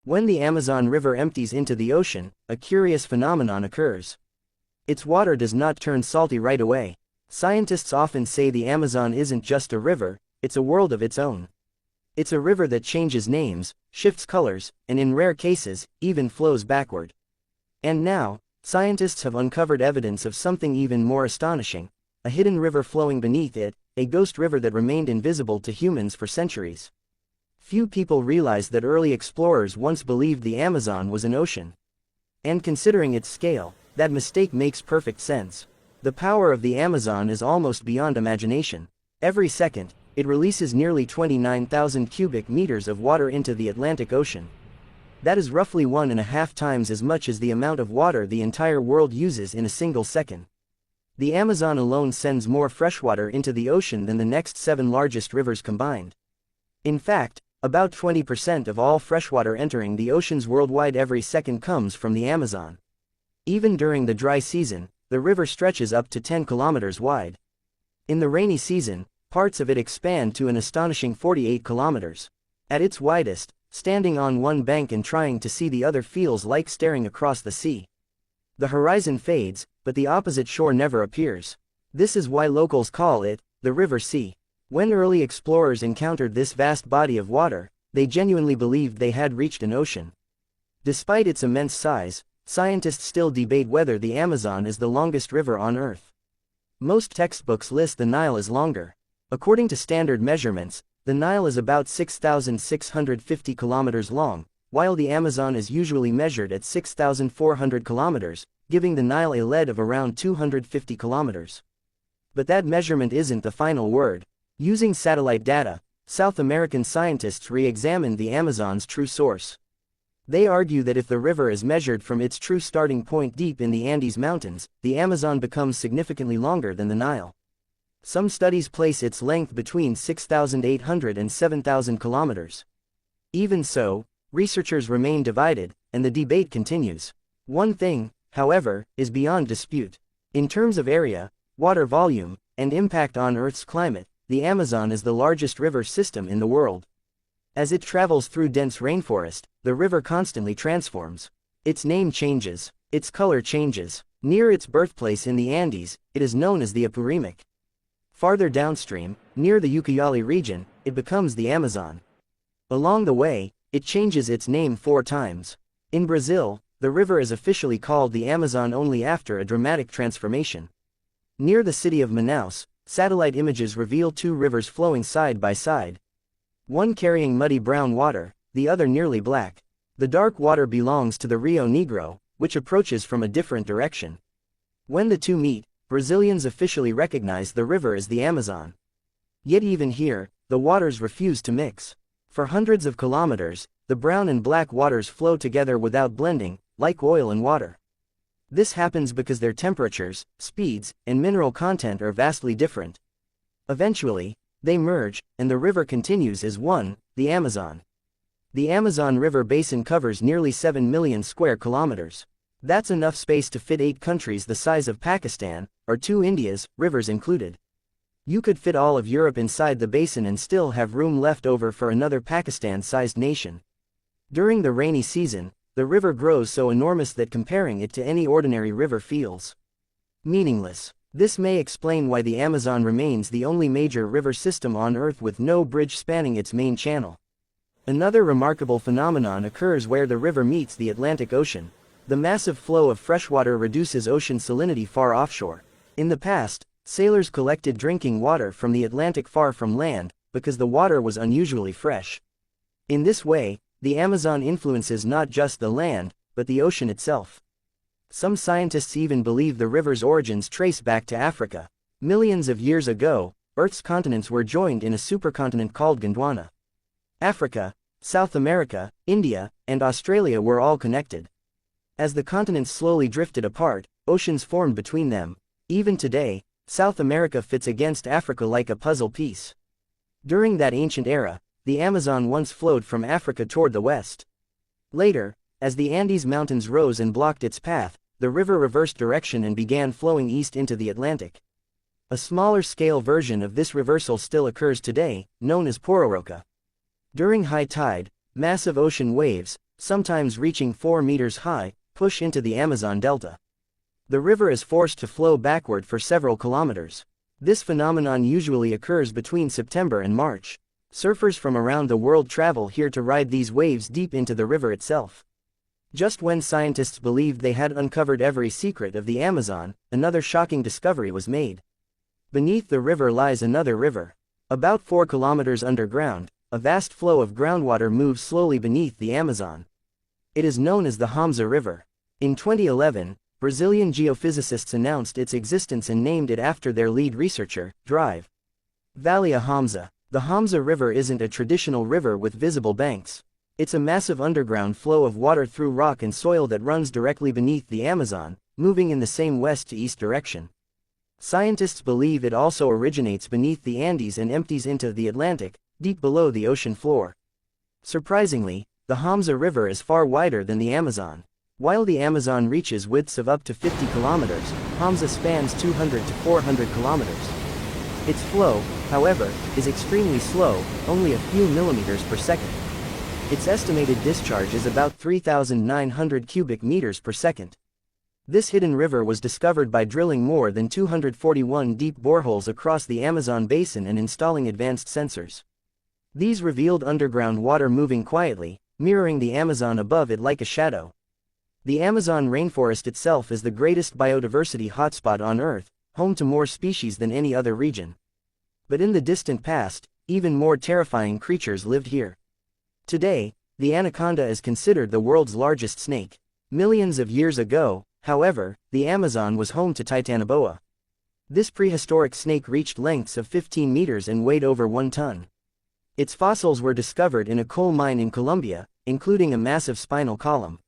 When the Amazon River empties into the ocean, a curious phenomenon occurs. Its water does not turn salty right away. Scientists often say the Amazon isn't just a river, it's a world of its own. It's a river that changes names, shifts colors, and in rare cases, even flows backward. And now, scientists have uncovered evidence of something even more astonishing, a hidden river flowing beneath it, a ghost river that remained invisible to humans for centuries. Few people realize that early explorers once believed the Amazon was an ocean. And considering its scale, that mistake makes perfect sense. The power of the Amazon is almost beyond imagination. Every second, it releases nearly 29,000 cubic meters of water into the Atlantic Ocean. That is roughly 1.5 times as much as the amount of water the entire world uses in a single second. The Amazon alone sends more freshwater into the ocean than the next 7 largest rivers combined. In fact, about 20% of all freshwater entering the oceans worldwide every second comes from the Amazon. Even during the dry season, the river stretches up to 10 kilometers wide. In the rainy season, parts of it expand to an astonishing 48 kilometers. At its widest, standing on one bank and trying to see the other feels like staring across the sea. The horizon fades, but the opposite shore never appears. This is why locals call it the River Sea. When early explorers encountered this vast body of water, they genuinely believed they had reached an ocean. Despite its immense size, scientists still debate whether the Amazon is the longest river on Earth. Most textbooks list the Nile as longer. According to standard measurements, the Nile is about 6,650 kilometers long, while the Amazon is usually measured at 6,400 kilometers, giving the Nile a lead of around 250 kilometers. But that measurement isn't the final word. Using satellite data, South American scientists re-examined the Amazon's true source. They argue that if the river is measured from its true starting point deep in the Andes Mountains, the Amazon becomes significantly longer than the Nile. Some studies place its length between 6,800 and 7,000 kilometers. Even so, researchers remain divided, and the debate continues. One thing, however, is beyond dispute. In terms of area, water volume, and impact on Earth's climate, the Amazon is the largest river system in the world. As it travels through dense rainforest, the river constantly transforms. Its name changes, its color changes. Near its birthplace in the Andes, it is known as the Apurimac. Farther downstream, near the Ucayali region, it becomes the Amazon. Along the way, it changes its name 4 times. In Brazil, the river is officially called the Amazon only after a dramatic transformation. Near the city of Manaus, satellite images reveal 2 rivers flowing side by side. One carrying muddy brown water, the other nearly black. The dark water belongs to the Rio Negro, which approaches from a different direction. When the two meet, Brazilians officially recognize the river as the Amazon. Yet even here, the waters refuse to mix. For hundreds of kilometers, the brown and black waters flow together without blending, like oil and water. This happens because their temperatures, speeds, and mineral content are vastly different. Eventually, they merge, and the river continues as one, the Amazon. The Amazon River basin covers nearly 7 million square kilometers. That's enough space to fit 8 countries the size of Pakistan, or 2 Indias, rivers included. You could fit all of Europe inside the basin and still have room left over for another Pakistan-sized nation. During the rainy season, the river grows so enormous that comparing it to any ordinary river feels meaningless. This may explain why the Amazon remains the only major river system on Earth with no bridge spanning its main channel. Another remarkable phenomenon occurs where the river meets the Atlantic Ocean. The massive flow of freshwater reduces ocean salinity far offshore. In the past, sailors collected drinking water from the Atlantic far from land, because the water was unusually fresh. In this way, the Amazon influences not just the land, but the ocean itself. Some scientists even believe the river's origins trace back to Africa. Millions of years ago, Earth's continents were joined in a supercontinent called Gondwana. Africa, South America, India, and Australia were all connected. As the continents slowly drifted apart, oceans formed between them. Even today, South America fits against Africa like a puzzle piece. During that ancient era, the Amazon once flowed from Africa toward the west. Later, as the Andes Mountains rose and blocked its path, the river reversed direction and began flowing east into the Atlantic. A smaller-scale version of this reversal still occurs today, known as pororoca. During high tide, massive ocean waves, sometimes reaching 4 meters high, push into the Amazon delta. The river is forced to flow backward for several kilometers. This phenomenon usually occurs between September and March. Surfers from around the world travel here to ride these waves deep into the river itself. Just when scientists believed they had uncovered every secret of the Amazon, another shocking discovery was made. Beneath the river lies another river. About 4 kilometers underground, a vast flow of groundwater moves slowly beneath the Amazon. It is known as the Hamza River. In 2011, Brazilian geophysicists announced its existence and named it after their lead researcher, Drive. Valia Hamza. The Hamza River isn't a traditional river with visible banks. It's a massive underground flow of water through rock and soil that runs directly beneath the Amazon, moving in the same west to east direction. Scientists believe it also originates beneath the Andes and empties into the Atlantic, deep below the ocean floor. Surprisingly, the Hamza River is far wider than the Amazon. While the Amazon reaches widths of up to 50 kilometers, Hamza spans 200 to 400 kilometers. Its flow, however, is extremely slow, only a few millimeters per second. Its estimated discharge is about 3,900 cubic meters per second. This hidden river was discovered by drilling more than 241 deep boreholes across the Amazon basin and installing advanced sensors. These revealed underground water moving quietly, mirroring the Amazon above it like a shadow. The Amazon rainforest itself is the greatest biodiversity hotspot on Earth, home to more species than any other region. But in the distant past, even more terrifying creatures lived here. Today, the anaconda is considered the world's largest snake. Millions of years ago, however, the Amazon was home to Titanoboa. This prehistoric snake reached lengths of 15 meters and weighed over 1 ton. Its fossils were discovered in a coal mine in Colombia, including a massive spinal column.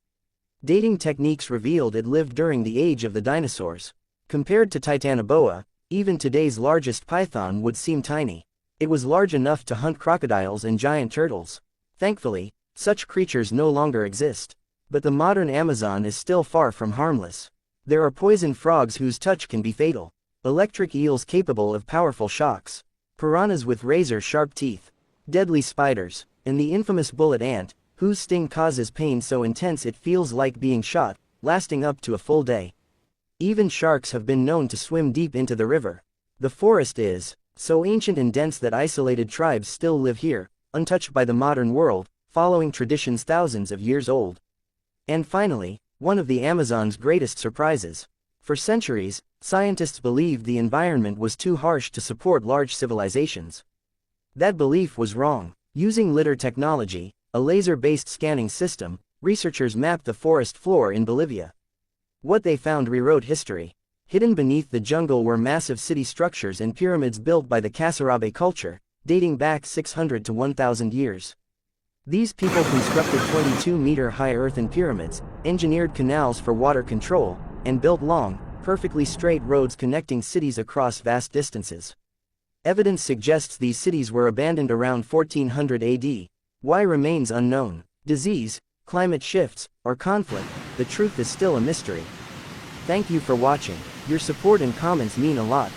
Dating techniques revealed it lived during the age of the dinosaurs. Compared to Titanoboa, even today's largest python would seem tiny. It was large enough to hunt crocodiles and giant turtles. Thankfully, such creatures no longer exist. But the modern Amazon is still far from harmless. There are poison frogs whose touch can be fatal. Electric eels capable of powerful shocks. Piranhas with razor-sharp teeth. Deadly spiders. And the infamous bullet ant, whose sting causes pain so intense it feels like being shot, lasting up to a full day. Even sharks have been known to swim deep into the river. The forest is so ancient and dense that isolated tribes still live here, untouched by the modern world, following traditions thousands of years old. And finally, one of the Amazon's greatest surprises. For centuries, scientists believed the environment was too harsh to support large civilizations. That belief was wrong. Using lidar technology, a laser-based scanning system, researchers mapped the forest floor in Bolivia. What they found rewrote history. Hidden beneath the jungle were massive city structures and pyramids built by the Kasarabe culture, dating back 600 to 1,000 years. These people constructed 22-meter-high earthen pyramids, engineered canals for water control, and built long, perfectly straight roads connecting cities across vast distances. Evidence suggests these cities were abandoned around 1400 AD. Why remains unknown. Disease, climate shifts, or conflict, the truth is still a mystery. Thank you for watching. Your support and comments mean a lot.